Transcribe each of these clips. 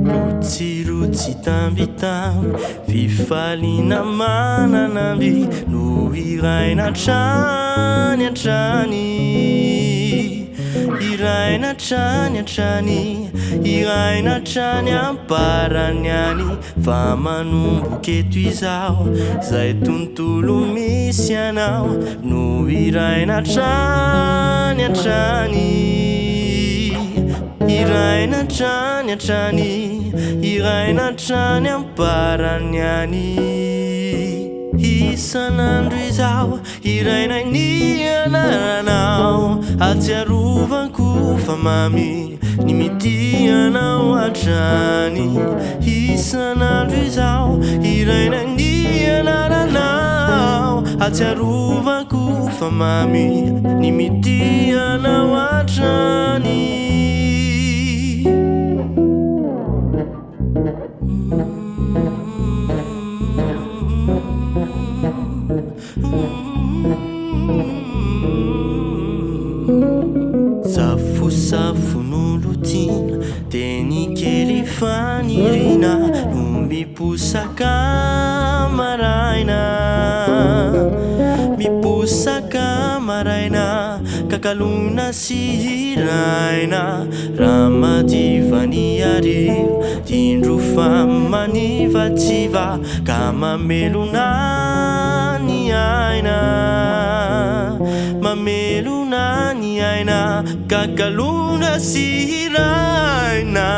Rotsirotsy tambitamby, fifaliana mananamby no iraina hatrany hatrany. Iraina hatrany hatrany, iraina hatrany amparany any. Fa manomboka eto izao, zay tontolo misy anao no iraina hatrany hatrany. Iraina hatrany hatrany, iraina hatrany amparany any. Isan'andro izao iraina ny anaranao, atsiarovako fa mamy ny mitianao hatrany. Isan'andro izao iraina ny anaranao, atsiarovako fa mamy ny mitianao hatrany. Safosafo nolotina, teny kely fanirina no miposaka maraina. Miposaka maraina, kakalona sy iraina. Raha madivany arivo, tindro fa manivatsiva, ka mamelona ny aina. Mamelona ny aina, kakalona sy iraina.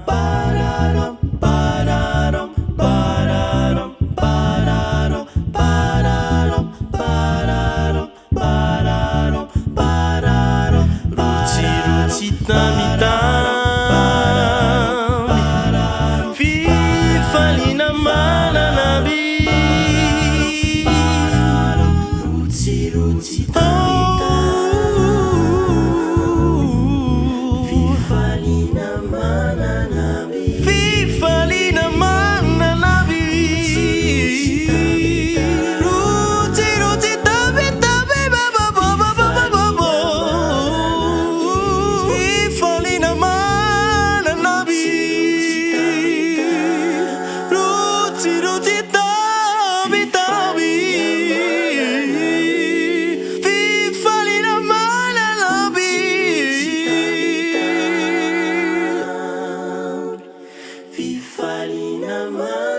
Pararam, pararam, pararam, pararam, pararam, pararam, pararam, pararam. Rotsirotsy tambitamby, fifaliana mananamby. Rotsirotsy tambitamby, fifaliana mananamby. Fifaliana mananamby. Rotsirotsy tambitamby, fifaliana mananamby. Rotsirotsy tambitamby, fifaliana mananamby. Fifaliana mananamby.